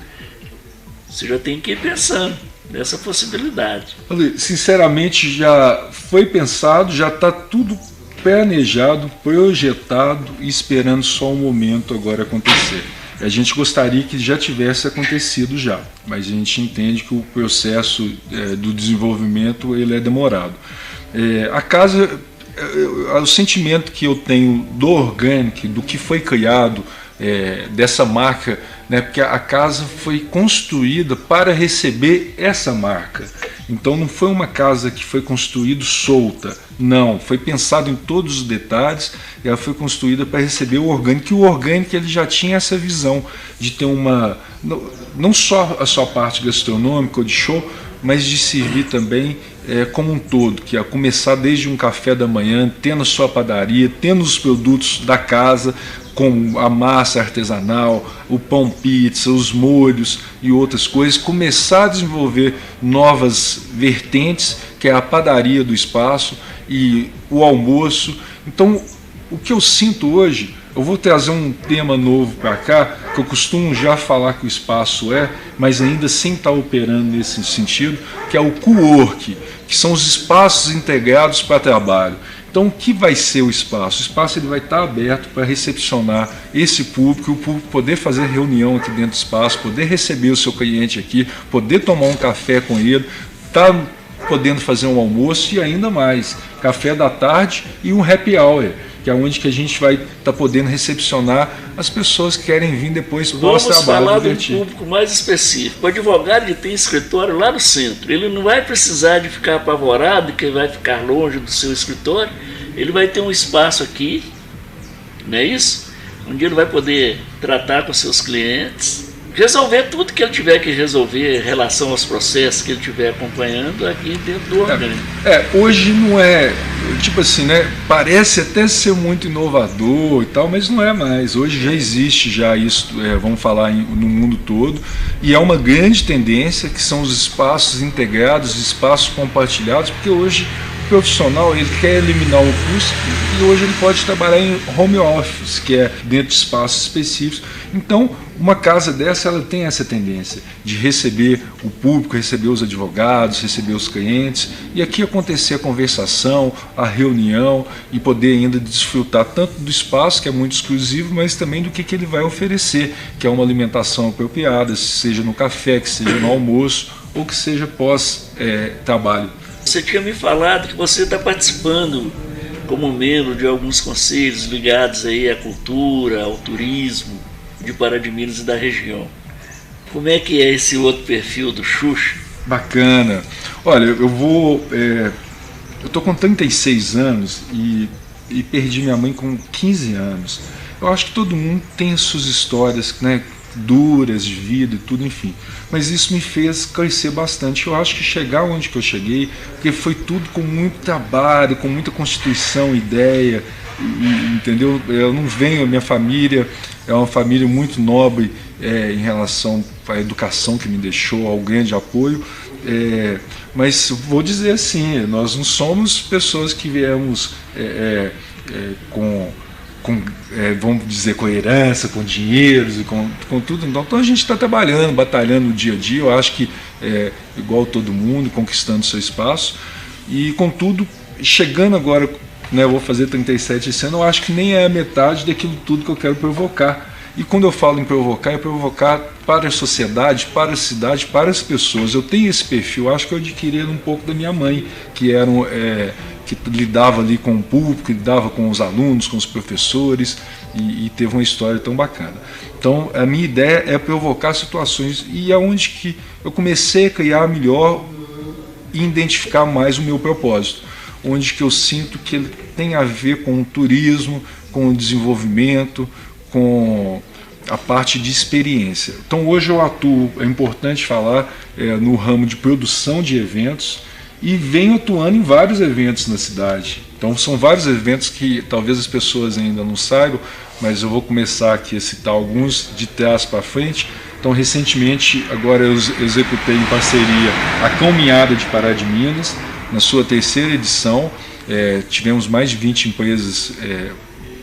Você já tem que ir pensando nessa possibilidade. Sinceramente, já foi pensado, já está tudo planejado, projetado e esperando só o momento agora acontecer. A gente gostaria que já tivesse acontecido já, mas a gente entende que o processo do desenvolvimento ele é demorado. A casa, o sentimento que eu tenho do orgânico, do que foi criado, dessa marca, né, porque a casa foi construída para receber essa marca. Então não foi uma casa que foi construída solta, não, foi pensado em todos os detalhes, e ela foi construída para receber o orgânico, e o orgânico ele já tinha essa visão de ter uma, não só a sua parte gastronômica ou de show, mas de servir também como um todo, que é começar desde um café da manhã, tendo a sua padaria, tendo os produtos da casa, com a massa artesanal, o pão pizza, os molhos e outras coisas, começar a desenvolver novas vertentes, que é a padaria do espaço e o almoço. Então, o que eu sinto hoje, eu vou trazer um tema novo para cá, que eu costumo já falar que o espaço mas ainda sem estar operando nesse sentido, que é o co-work, que são os espaços integrados para trabalho. Então, o que vai ser o espaço? O espaço ele vai estar aberto para recepcionar esse público, o público poder fazer reunião aqui dentro do espaço, poder receber o seu cliente aqui, poder tomar um café com ele, estar podendo fazer um almoço e ainda mais, café da tarde e um happy hour, que é onde que a gente vai estar podendo recepcionar as pessoas que querem vir depois pós-trabalho. Vamos falar de um público mais específico. O advogado que tem escritório lá no centro, ele não vai precisar de ficar apavorado que vai ficar longe do seu escritório, ele vai ter um espaço aqui, não é isso? Onde ele vai poder tratar com seus clientes, resolver tudo que ele tiver que resolver em relação aos processos que ele estiver acompanhando aqui dentro do organismo. Hoje não é, tipo assim, né? Parece até ser muito inovador e tal, mas não é mais. Hoje já existe já isso, vamos falar no mundo todo, e é uma grande tendência que são os espaços integrados, espaços compartilhados, porque hoje o profissional ele quer eliminar um custo e hoje ele pode trabalhar em home office, que é dentro de espaços específicos. Então, uma casa dessa ela tem essa tendência de receber o público, receber os advogados, receber os clientes e aqui acontecer a conversação, a reunião e poder ainda desfrutar tanto do espaço, que é muito exclusivo, mas também do que ele vai oferecer, que é uma alimentação apropriada, seja no café, que seja no almoço ou que seja pós-trabalho. Você tinha me falado que você está participando como membro de alguns conselhos ligados aí à cultura, ao turismo de Pará de Minas e da região. Como é que é esse outro perfil do Xuxa? Bacana. Olha, eu tô com 36 anos e perdi minha mãe com 15 anos. Eu acho que todo mundo tem as suas histórias, né, duras de vida e tudo, enfim. Mas isso me fez crescer bastante. Eu acho que chegar onde que eu cheguei, porque foi tudo com muito trabalho, com muita constituição, ideia, entendeu? Eu não venho, a minha família é uma família muito nobre em relação à educação que me deixou, ao grande apoio, mas vou dizer assim, nós não somos pessoas que viemos vamos dizer, com herança, com dinheiros e com tudo. Então a gente está trabalhando, batalhando no dia a dia, eu acho que igual todo mundo, conquistando seu espaço e contudo, chegando agora, né, eu vou fazer 37 esse ano, eu acho que nem é a metade daquilo tudo que eu quero provocar. E quando eu falo em provocar, é provocar para a sociedade, para a cidade, para as pessoas. Eu tenho esse perfil, acho que eu adquiri um pouco da minha mãe, que que lidava ali com o público, lidava com os alunos, com os professores e teve uma história tão bacana. Então a minha ideia é provocar situações e é onde que eu comecei a criar melhor e identificar mais o meu propósito, onde que eu sinto que ele tem a ver com o turismo, com o desenvolvimento, com a parte de experiência. Então hoje eu atuo, é importante falar, no ramo de produção de eventos e venho atuando em vários eventos na cidade. Então são vários eventos que talvez as pessoas ainda não saibam, mas eu vou começar aqui a citar alguns de trás para frente. Então recentemente, agora eu executei em parceria a Caminhada de Pará de Minas, na sua terceira edição, tivemos mais de 20 empresas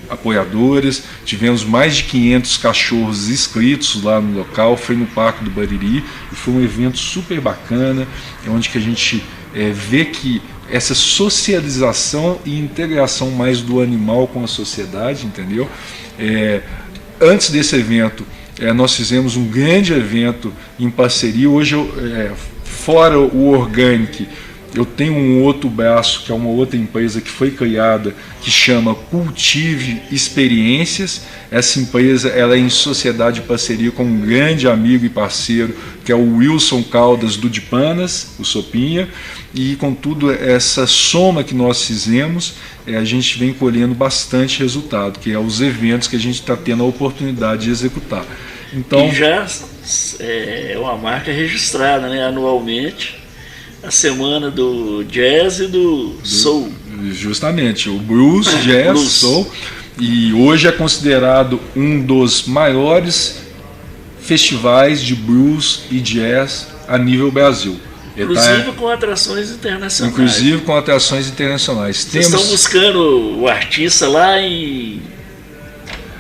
apoiadoras, tivemos mais de 500 cachorros inscritos lá no local, foi no Parque do Bariri e foi um evento super bacana, onde que a gente vê que essa socialização e integração mais do animal com a sociedade, entendeu? Antes desse evento, nós fizemos um grande evento em parceria, hoje fora o Organic, eu tenho um outro braço, que é uma outra empresa que foi criada, que chama Cultive Experiências. Essa empresa ela é em sociedade e parceria com um grande amigo e parceiro, que é o Wilson Caldas do Dipanas, o Sopinha, e com tudo essa soma que nós fizemos, a gente vem colhendo bastante resultado, que é os eventos que a gente está tendo a oportunidade de executar. Então, e já é uma marca registrada, né, anualmente, a semana do jazz e do soul. Justamente, o blues, jazz, blues. Soul. E hoje é considerado um dos maiores festivais de blues e jazz a nível Brasil. Inclusive com atrações internacionais. Inclusive com atrações internacionais. Vocês estão buscando o artista lá em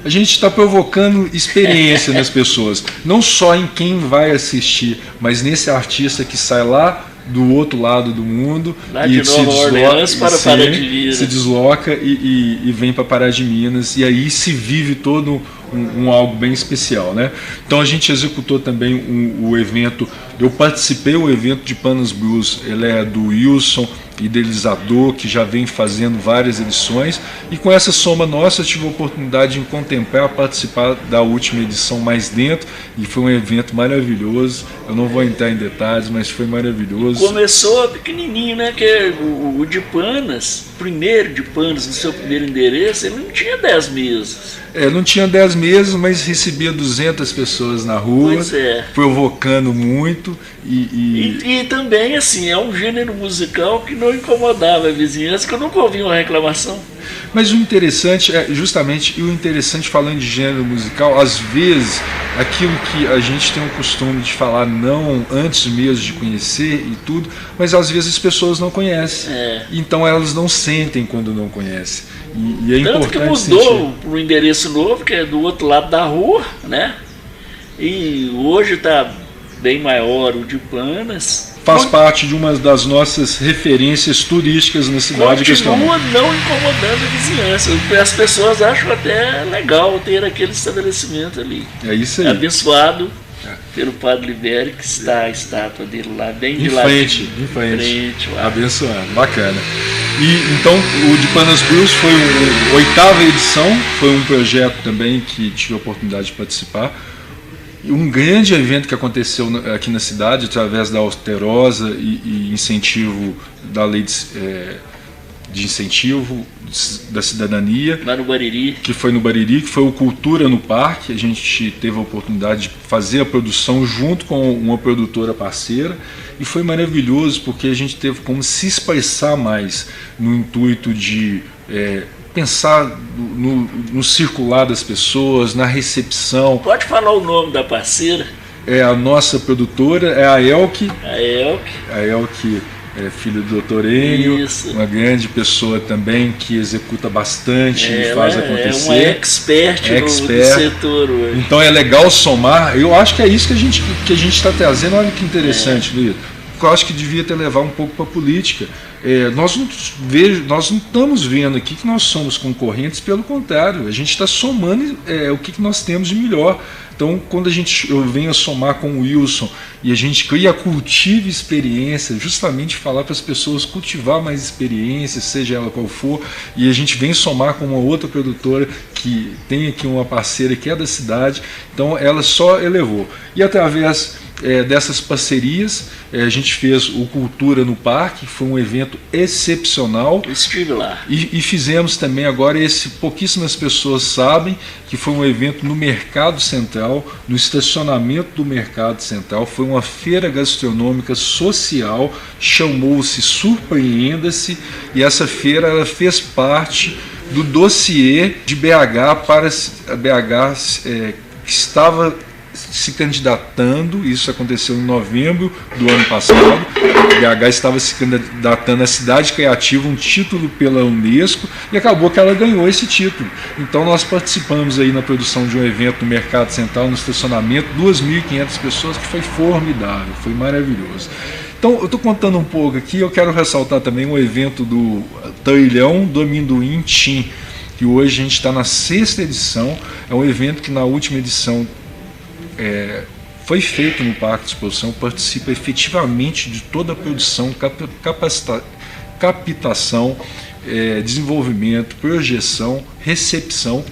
a gente está provocando experiência nas pessoas, não só em quem vai assistir, mas nesse artista que sai lá do outro lado do mundo lá de Nova Orleans para Pará de Minas, se desloca e vem para Pará de Minas, e aí se vive todo algo bem especial, né? Então a gente executou também o evento, eu participei do evento de Panas Blues, ele é do Wilson, idealizador, que já vem fazendo várias edições, e com essa soma nossa eu tive a oportunidade de contemplar, participar da última edição mais dentro, e foi um evento maravilhoso. Eu não vou entrar em detalhes, mas foi maravilhoso. Começou pequenininho, né? Que o de Panas, primeiro de Panas, no seu primeiro endereço, ele não tinha 10 mesas. Não tinha 10 mesas, mas recebia 200 pessoas na rua, provocando muito. E também, assim, é um gênero musical que não incomodava a vizinhança, que eu nunca ouvi uma reclamação. Mas o interessante falando de gênero musical, às vezes aquilo que a gente tem o costume de falar não antes mesmo de conhecer e tudo, mas às vezes as pessoas não conhecem, então elas não sentem quando não conhecem. E é tanto que mudou para um endereço novo, que é do outro lado da rua, né? E hoje está bem maior o de Panas. Faz parte de uma das nossas referências turísticas na cidade. Continua não incomodando a vizinhança. As pessoas acham até legal ter aquele estabelecimento ali. É isso aí. Abençoado pelo Padre Libério, que está a estátua dele lá, bem de lá. Em frente. Abençoado, bacana. E então o de Panas Blues foi a 8ª edição, foi um projeto também que tive a oportunidade de participar. Um grande evento que aconteceu aqui na cidade através da Alterosa e incentivo da lei de incentivo da cidadania, lá no Bariri, que foi no Bariri, que foi o Cultura no Parque. A gente teve a oportunidade de fazer a produção junto com uma produtora parceira, e foi maravilhoso porque a gente teve como se expressar mais no intuito de pensar no circular das pessoas, na recepção. Pode falar o nome da parceira? A nossa produtora é a Elke. A Elke é filho do Dr. Enio, uma grande pessoa também que executa bastante e faz acontecer. É uma expert no setor hoje. Então é legal somar. Eu acho que é isso que a gente está trazendo. Olha que interessante, Luiz. Eu acho que devia ter levado um pouco para a política. Nós não estamos vendo aqui que nós somos concorrentes, pelo contrário, a gente está somando o que nós temos de melhor. Então, quando eu venho a somar com o Wilson e a gente cria cultiva experiência, justamente falar para as pessoas cultivar mais experiência, seja ela qual for, e a gente vem somar com uma outra produtora que tem aqui uma parceira que é da cidade, então ela só elevou. E através dessas parcerias, a gente fez o Cultura no Parque, foi um evento excepcional. Eu estive lá. E fizemos também agora pouquíssimas pessoas sabem, que foi um evento no Mercado Central, no estacionamento do Mercado Central. Foi uma feira gastronômica social, chamou-se Surpreenda-se, e essa feira ela fez parte do dossiê de BH para a BH que estava se candidatando. Isso aconteceu em novembro do ano passado. A BH estava se candidatando a cidade criativa, um título pela Unesco, e acabou que ela ganhou esse título. Então nós participamos aí na produção de um evento no Mercado Central, no estacionamento, 2.500 pessoas, que foi formidável, foi maravilhoso. Então eu estou contando um pouco aqui, eu quero ressaltar também um evento do Trilhão do Amendoim Tim, que hoje a gente está na 6ª edição. É um evento que na última edição foi feito no Parque de Exposição, participa efetivamente de toda a produção, captação, desenvolvimento, projeção, recepção,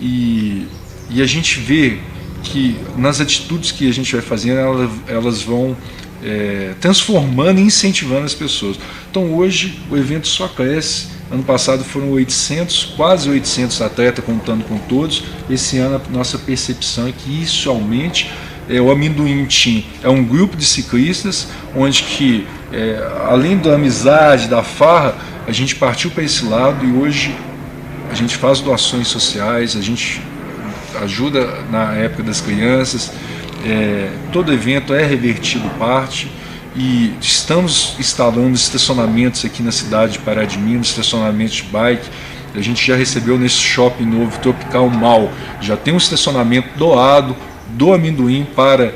e a gente vê que nas atitudes que a gente vai fazendo, elas vão transformando e incentivando as pessoas. Então hoje o evento só cresce. Ano passado foram 800, quase 800 atletas, contando com todos. Esse ano a nossa percepção é que isso aumente. O Amendoim Team é um grupo de ciclistas, onde que, além da amizade, da farra, a gente partiu para esse lado, e hoje a gente faz doações sociais, a gente ajuda na época das crianças, todo evento é revertido parte. E estamos instalando estacionamentos aqui na cidade de Pará de Minas, estacionamentos de bike. A gente já recebeu nesse shopping novo Tropical Mall, já tem um estacionamento doado do amendoim para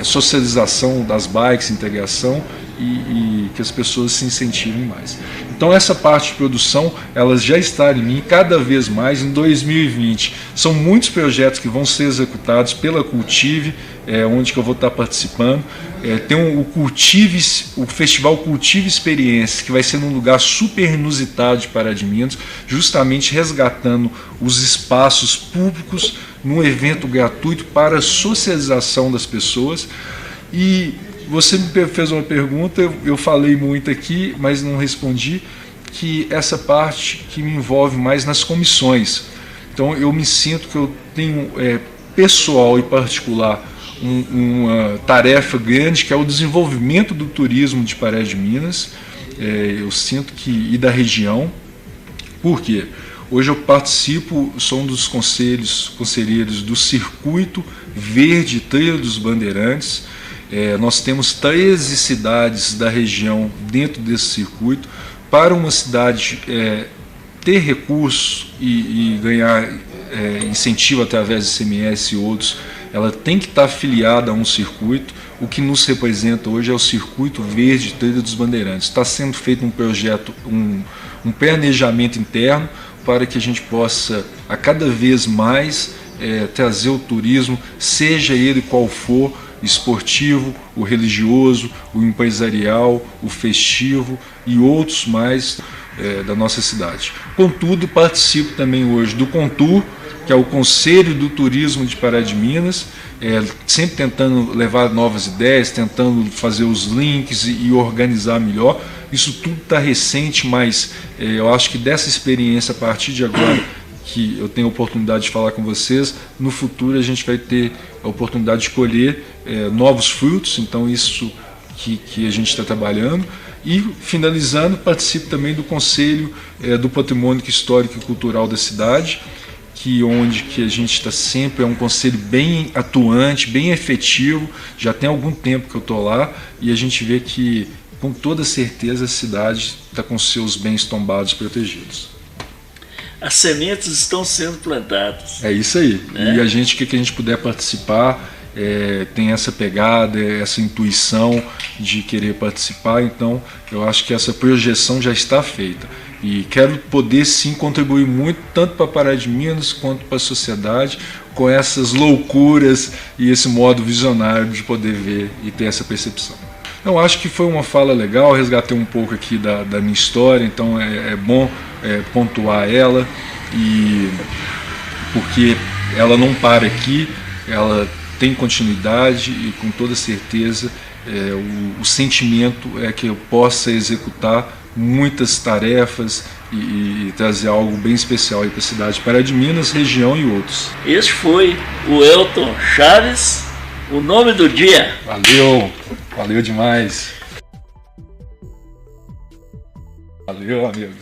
socialização das bikes, integração e que as pessoas se incentivem mais. Então essa parte de produção, elas já está em mim cada vez mais em 2020. São muitos projetos que vão ser executados pela Cultive, onde que eu vou estar participando. Tem o Festival Cultive Experiência, que vai ser num lugar super inusitado de Pará de Minas, justamente resgatando os espaços públicos num evento gratuito para a socialização das pessoas. E você me fez uma pergunta, eu falei muito aqui, mas não respondi, que essa parte que me envolve mais nas comissões. Então eu me sinto que eu tenho pessoal e particular uma tarefa grande, que é o desenvolvimento do turismo de Pará de Minas, eu sinto que, e da região. Por quê? Hoje eu participo, sou um dos conselheiros do Circuito Verde Trilha dos Bandeirantes. Nós temos 13 cidades da região dentro desse circuito. Para uma cidade ter recursos e ganhar incentivo através de ICMS e outros, ela tem que estar afiliada a um circuito. O que nos representa hoje é o Circuito Verde Trilha dos Bandeirantes. Está sendo feito um projeto, um planejamento interno para que a gente possa a cada vez mais trazer o turismo, seja ele qual for, esportivo, o religioso, o empresarial, o festivo e outros mais da nossa cidade. Contudo, participo também hoje do CONTUR, que é o Conselho do Turismo de Pará de Minas, sempre tentando levar novas ideias, tentando fazer os links e organizar melhor. Isso tudo está recente, mas eu acho que dessa experiência, a partir de agora, que eu tenho a oportunidade de falar com vocês, no futuro a gente vai ter a oportunidade de colher novos frutos, então isso que a gente está trabalhando. E, finalizando, participo também do Conselho do Patrimônio Histórico e Cultural da cidade, onde a gente está sempre, é um conselho bem atuante, bem efetivo, já tem algum tempo que eu estou lá, e a gente vê que, com toda certeza, a cidade está com seus bens tombados protegidos. As sementes estão sendo plantadas. É isso aí. Né? E a gente, que a gente puder participar, tem essa pegada, essa intuição de querer participar, então eu acho que essa projeção já está feita. E quero poder sim contribuir muito, tanto para Pará de Minas quanto para a sociedade, com essas loucuras e esse modo visionário de poder ver e ter essa percepção. Então acho que foi uma fala legal, resgatei um pouco aqui da minha história, então é bom pontuar ela, porque ela não para aqui, ela tem continuidade e com toda certeza o sentimento é que eu possa executar muitas tarefas e trazer algo bem especial para a cidade de Pará de Minas, região e outros. Este foi o Elton Chaves, o nome do dia. Valeu demais. Valeu, amigo.